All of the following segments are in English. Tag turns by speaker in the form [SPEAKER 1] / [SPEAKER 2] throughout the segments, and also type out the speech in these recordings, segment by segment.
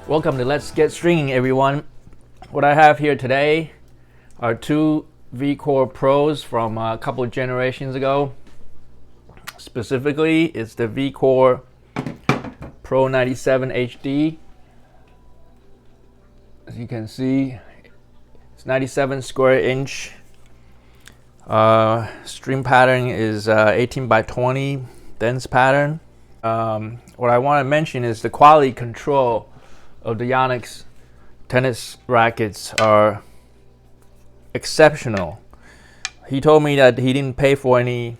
[SPEAKER 1] Welcome to Let's Get Stringing, everyone. What I have here today are two Vcore Pros from a couple of generations ago. Specifically, it's the Vcore Pro 97 HD. As you can see, it's 97 square inch. String pattern is 18 by 20 dense pattern. What I want to mention is the quality control of the Yonex tennis rackets are exceptional. He told me that he didn't pay for any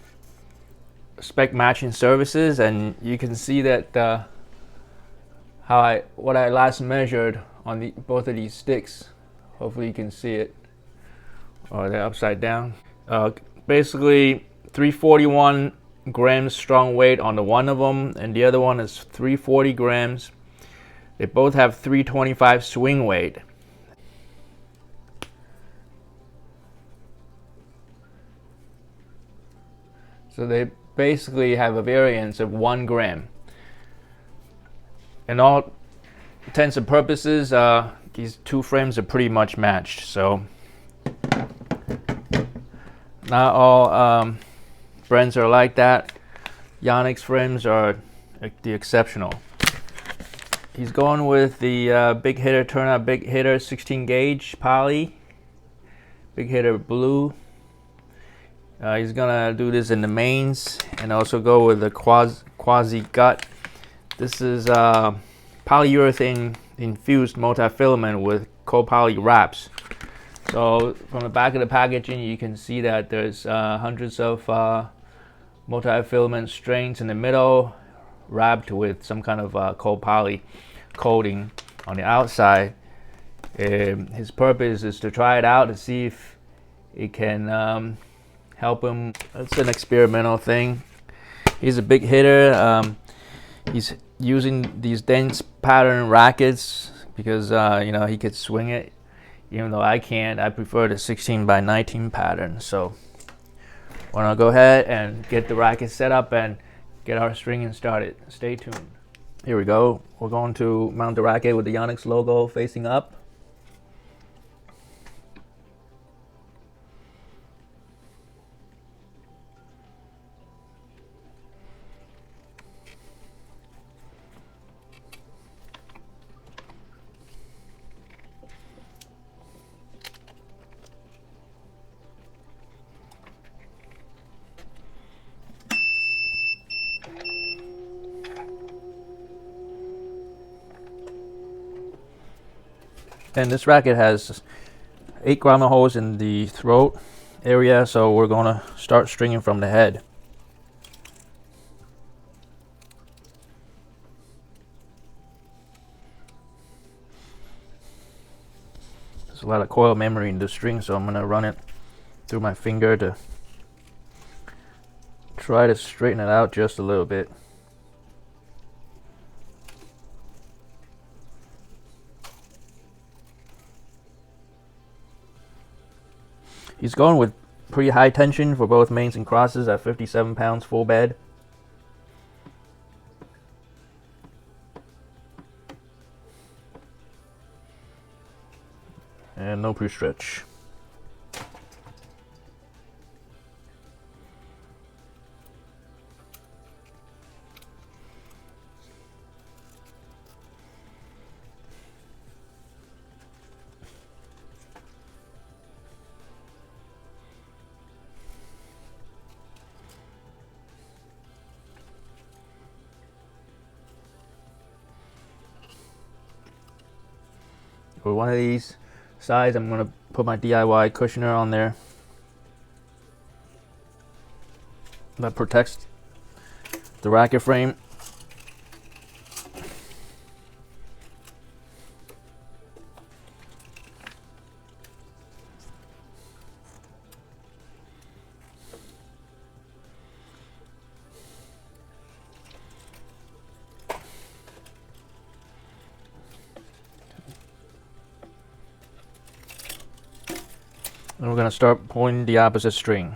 [SPEAKER 1] spec matching services, and you can see that what I last measured on both of these sticks. Hopefully you can see it, or they're upside down. Basically 341 grams strong weight on the one of them, and the other one is 340 grams. They both have 325 swing weight. So they basically have a variance of 1 gram. In all intents and purposes, these two frames are pretty much matched. So not all brands are like that. Yonex frames are the exceptional. He's going with the big hitter, turnout big hitter 16 gauge poly, big hitter blue. He's gonna do this in the mains and also go with the quasi gut. This is polyurethane infused multi-filament with copoly wraps. So from the back of the packaging, you can see that there's hundreds of multi-filament strings in the middle, wrapped with some kind of copoly coating on the outside. His purpose is to try it out to see if it can help him. It's an experimental thing. He's a big hitter. He's using these dense pattern rackets because he could swing it, even though I can't. I prefer the 16 by 19 pattern. So we're gonna go ahead and get the racket set up and get our stringing started. Stay tuned. Here we go. We're going to mount the racket with the Yonex logo facing up. And this racket has 8 grommet holes in the throat area, so we're gonna start stringing from the head. There's a lot of coil memory in the string, so I'm gonna run it through my finger to try to straighten it out just a little bit. He's going with pretty high tension for both mains and crosses at 57 pounds full bed. And no pre-stretch. For one of these sides, I'm going to put my DIY cushioner on there. That protects the racket frame. And we're going to start pulling the opposite string.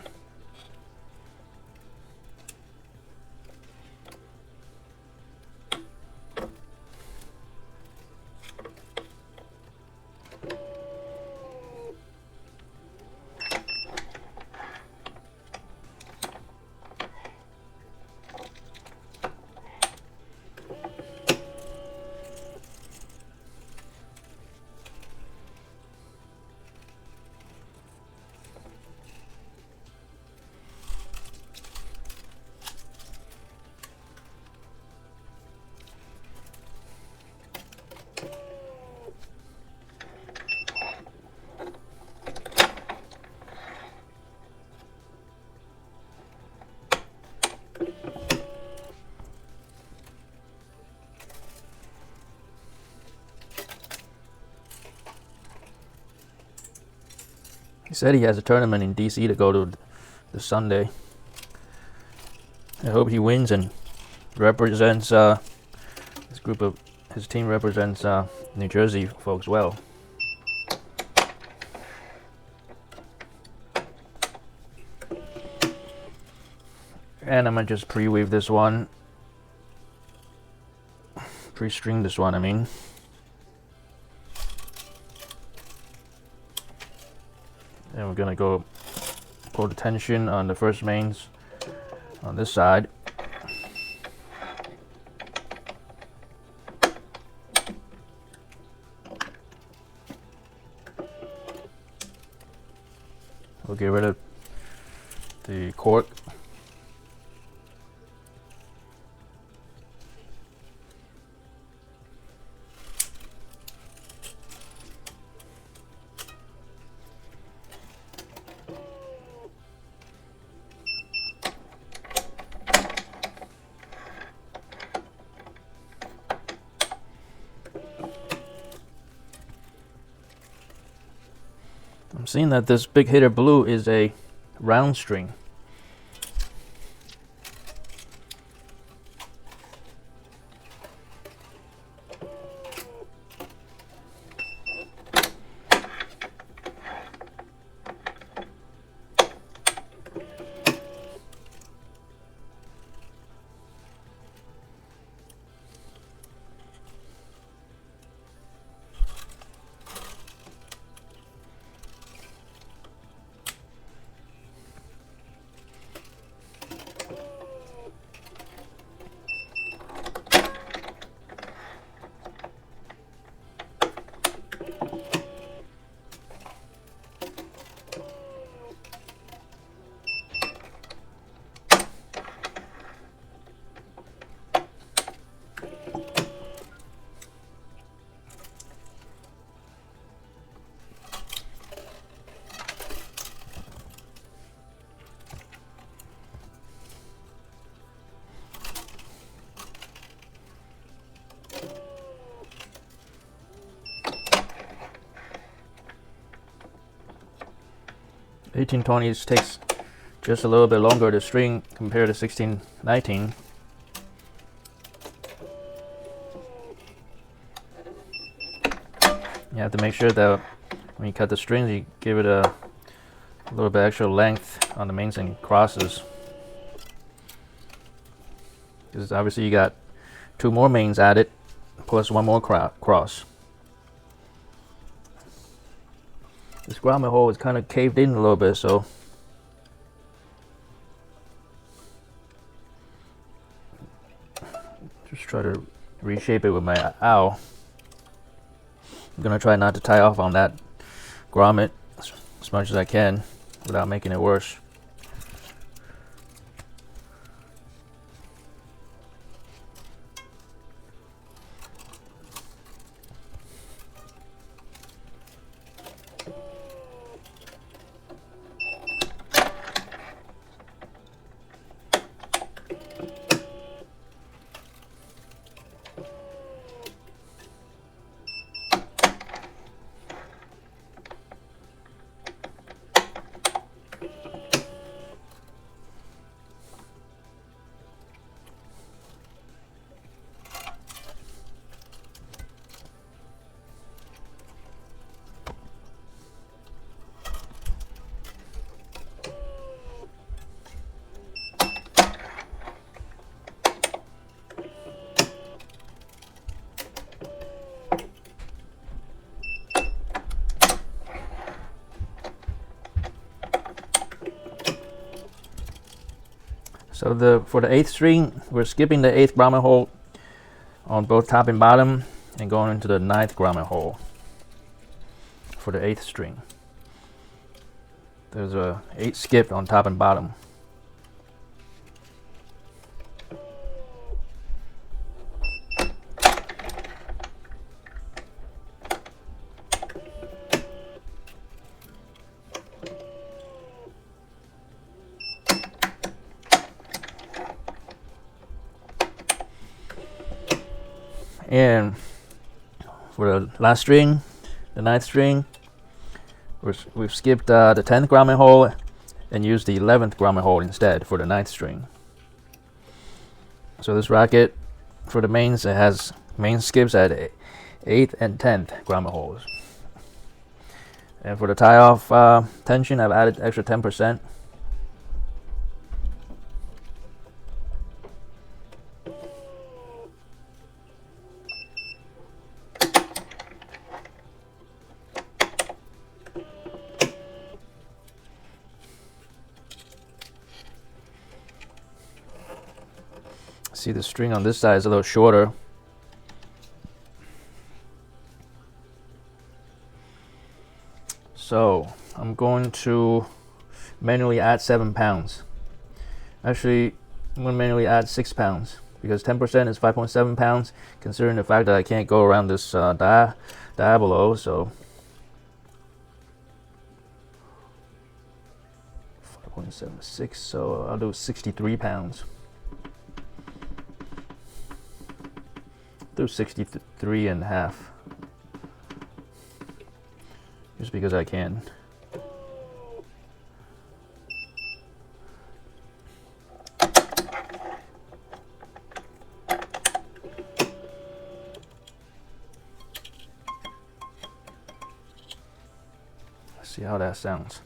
[SPEAKER 1] He said he has a tournament in DC to go to this Sunday. I hope he wins and represents his team represents New Jersey folks well. And I'm gonna just pre-weave this one, pre-string this one, I mean. And we're gonna go pull the tension on the first mains on this side. We'll get rid of the cork. I'm seeing that this big hitter blue is a round string. $1820s takes just a little bit longer to string compared to 1619. You have to make sure that when you cut the strings, you give it a little bit extra length on the mains and crosses, because obviously you got 2 more mains added plus 1 more cross. This grommet hole is kind of caved in a little bit, so just try to reshape it with my owl. I'm gonna try not to tie off on that grommet as much as I can without making it worse. So for the 8th string, we're skipping the 8th grommet hole on both top and bottom and going into the 9th grommet hole for the 8th string. There's a 8 skip on top and bottom. And for the last string, the 9th string, We've skipped the 10th grommet hole and used the 11th grommet hole instead for the 9th string. So this racket, for the mains, it has main skips at 8th and 10th grommet holes. And for the tie-off tension, I've added extra 10%. See, the string on this side is a little shorter. So I'm going to manually add 7 pounds. Actually, I'm going to manually add 6 pounds because 10% is 5.7 pounds, considering the fact that I can't go around this diabolo. So 5.76, so I'll do 63 pounds. Do 63 and a half, just because I can. Let's see how that sounds.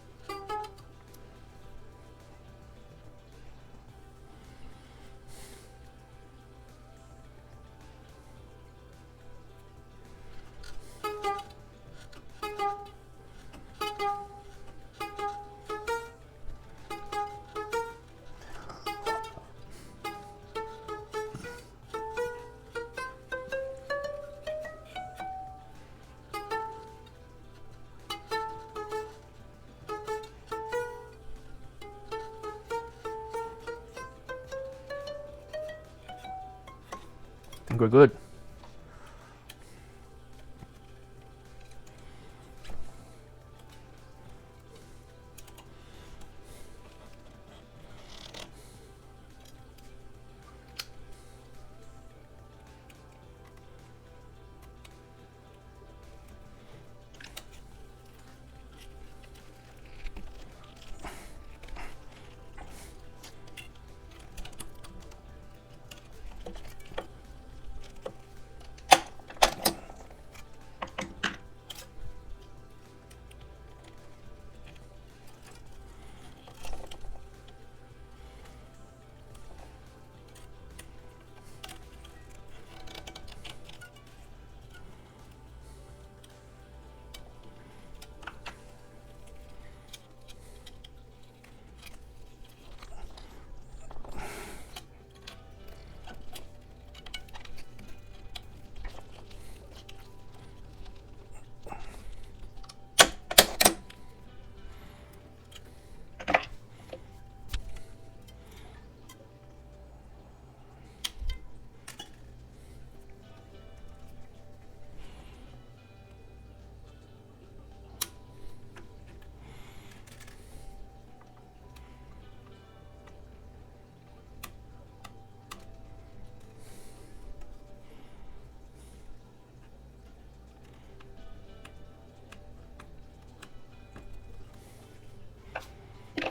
[SPEAKER 1] I think we're good.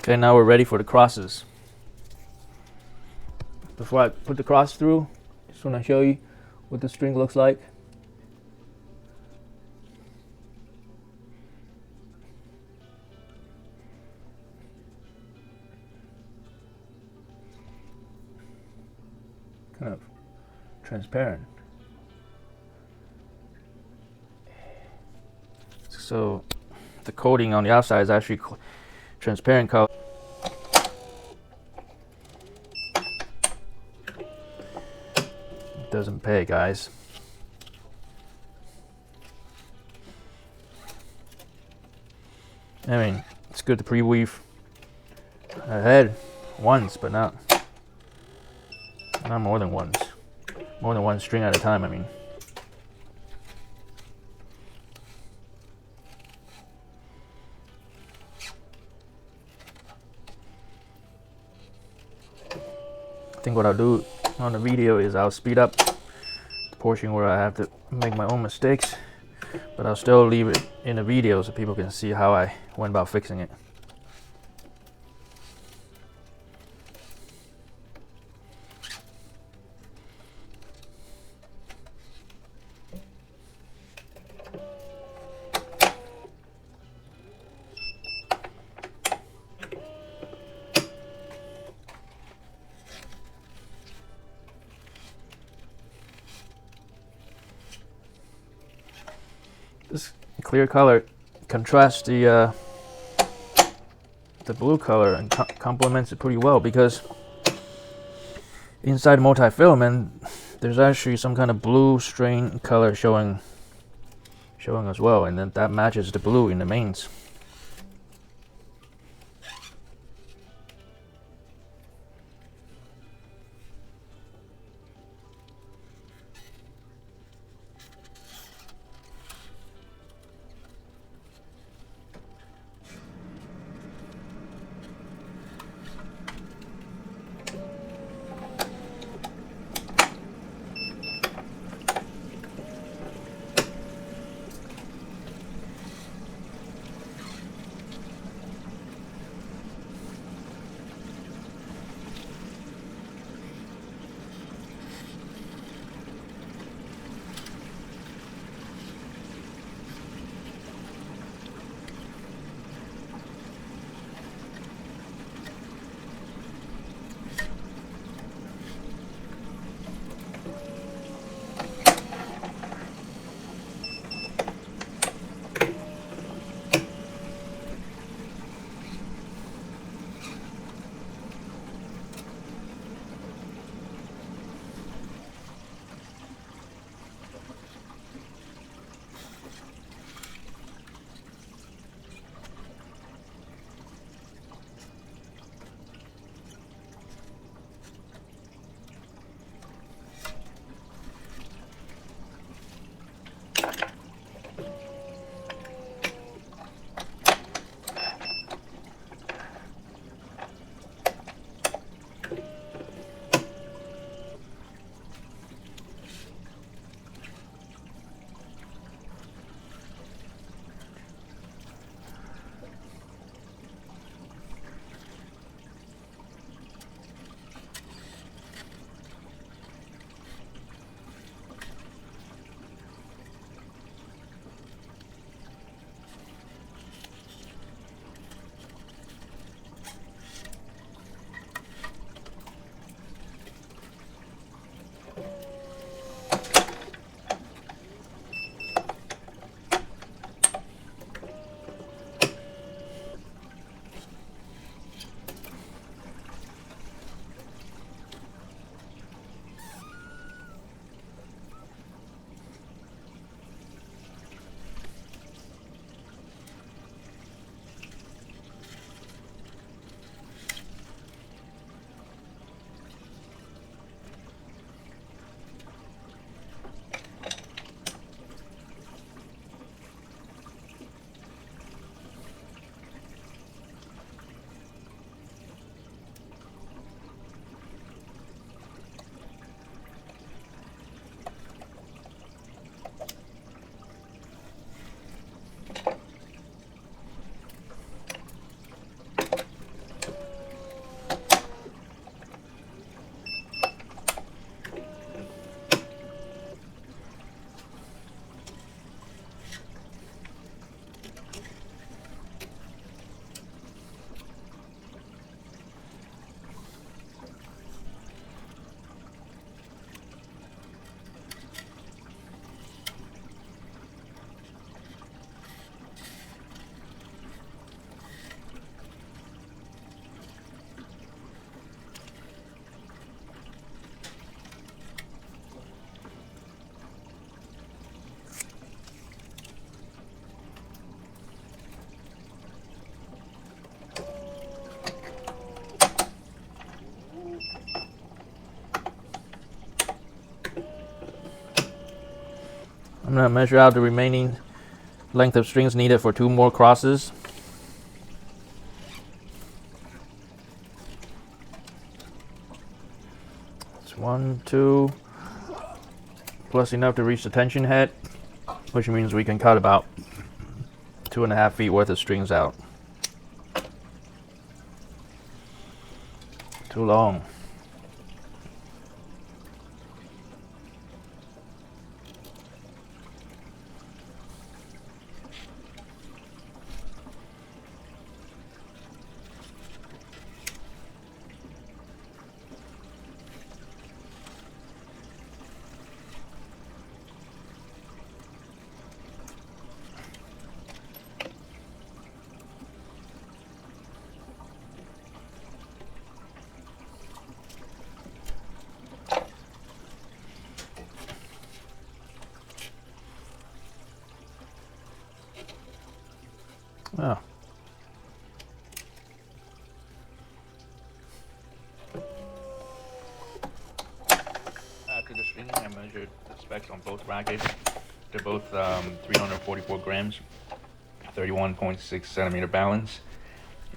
[SPEAKER 1] Okay, now we're ready for the crosses. Before I put the cross through, just want to show you what the string looks like. Kind of transparent. So the coating on the outside is actually transparent color. Doesn't pay, guys. I mean, it's good to pre-weave ahead once, but not more than once. More than one string at a time, I mean. I think what I'll do on the video is I'll speed up the portion where I have to make my own mistakes but I'll still leave it in the video so people can see how I went about fixing it. This clear color contrasts the blue color and complements it pretty well, because inside multi-filament there's actually some kind of blue strain color showing as well, and then that matches the blue in the mains. I'm going to measure out the remaining length of strings needed for 2 more crosses. It's 1, 2, plus enough to reach the tension head. which means we can cut about 2.5 feet worth of strings out. Too long. Oh. After the string, I measured the specs on both rackets. They're both 344 grams, 31.6 centimeter balance,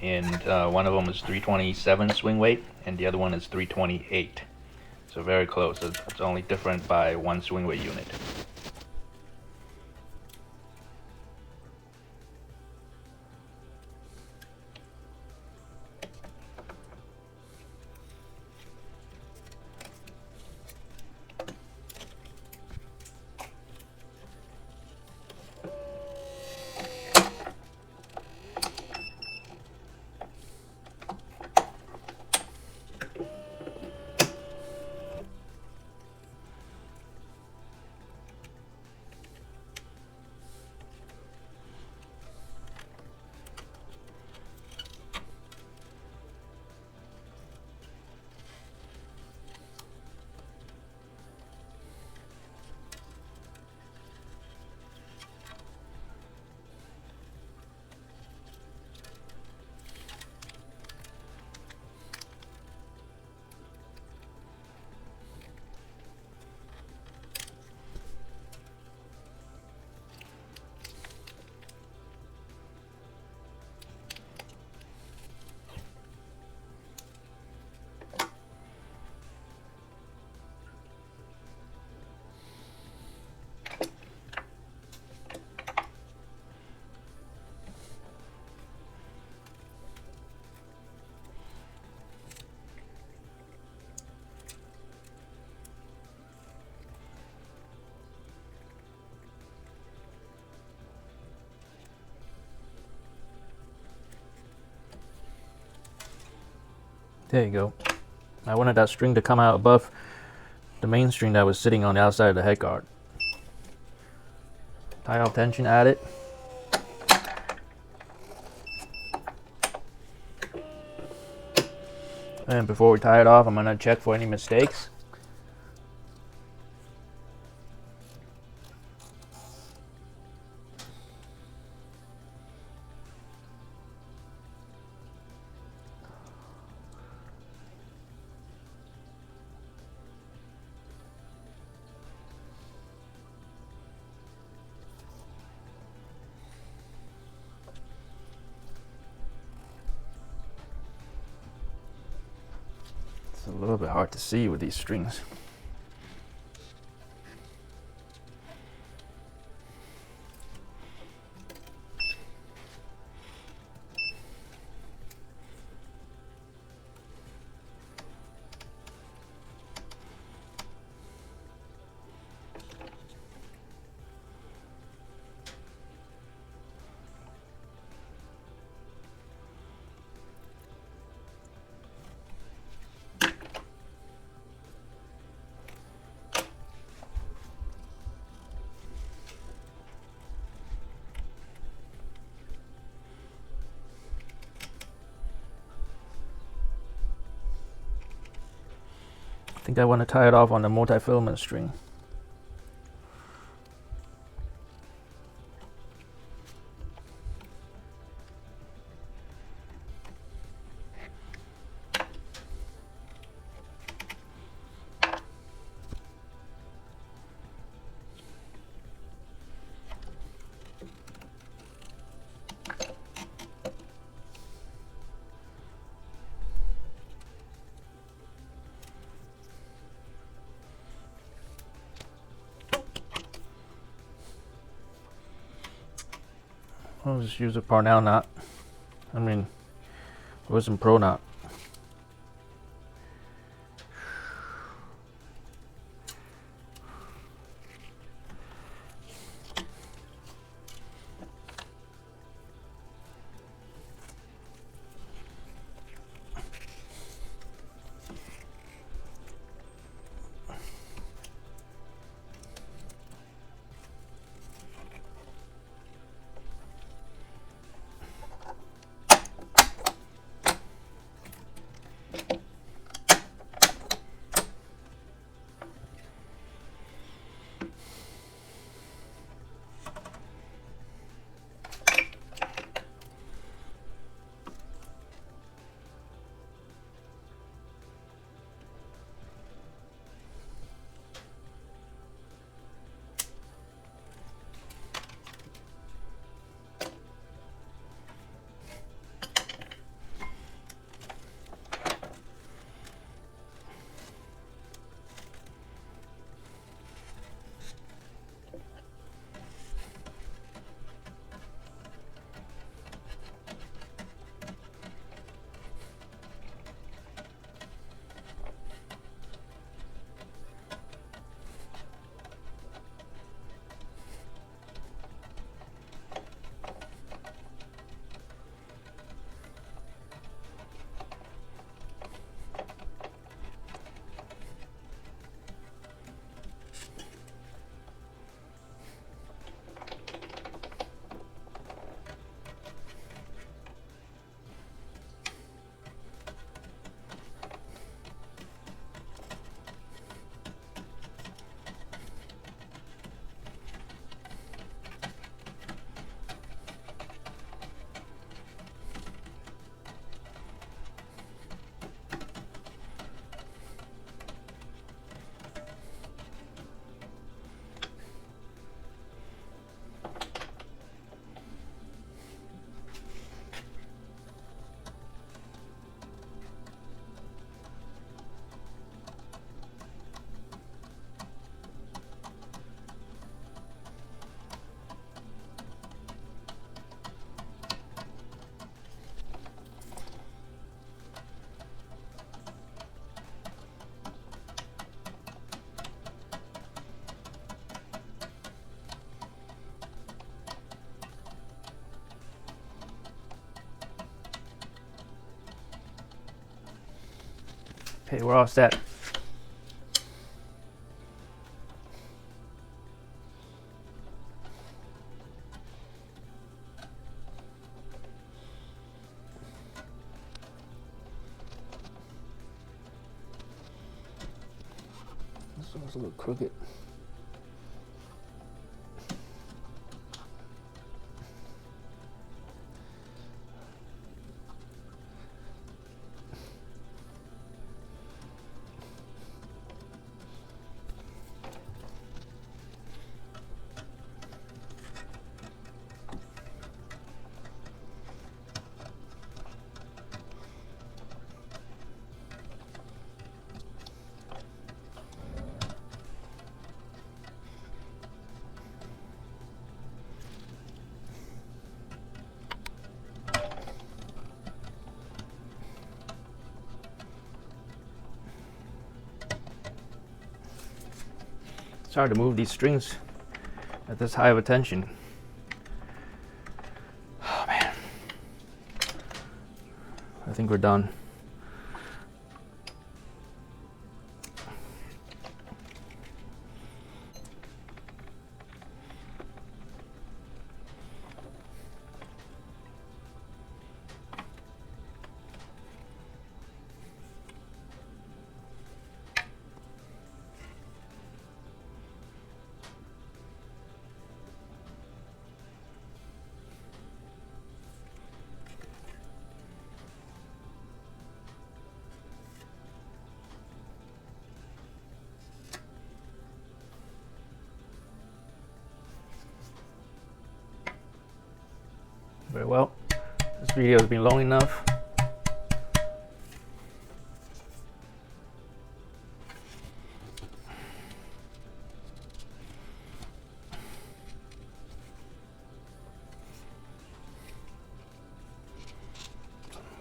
[SPEAKER 1] and one of them is 327 swing weight, and the other one is 328. So very close. It's only different by 1 swing weight unit. There you go. I wanted that string to come out above the main string that was sitting on the outside of the head guard. Tie off tension, add it. And before we tie it off, I'm gonna check for any mistakes. It's a little bit hard to see with these strings. I think I want to tie it off on the multi-filament string. I'll just use a Parnell knot. I mean, it wasn't Pro knot. Okay, we're all set. This one's a little crooked. It's hard to move these strings at this high of a tension. Oh man. I think we're done. Very well. This video has been long enough.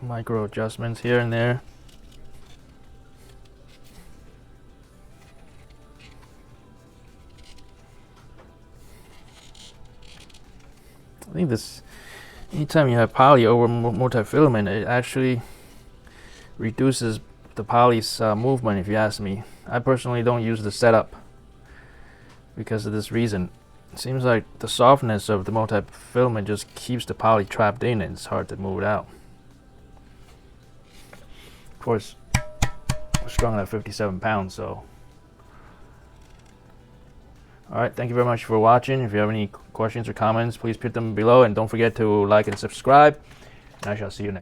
[SPEAKER 1] micro adjustments here and there. I think this, anytime you have poly over multi-filament, it actually reduces the poly's movement, if you ask me. I personally don't use the setup because of this reason. It seems like the softness of the multi-filament just keeps the poly trapped in and it's hard to move it out. Of course, we're strung at 57 pounds, so. Alright, thank you very much for watching. If you have any questions or comments, please put them below, and don't forget to like and subscribe, and I shall see you next time.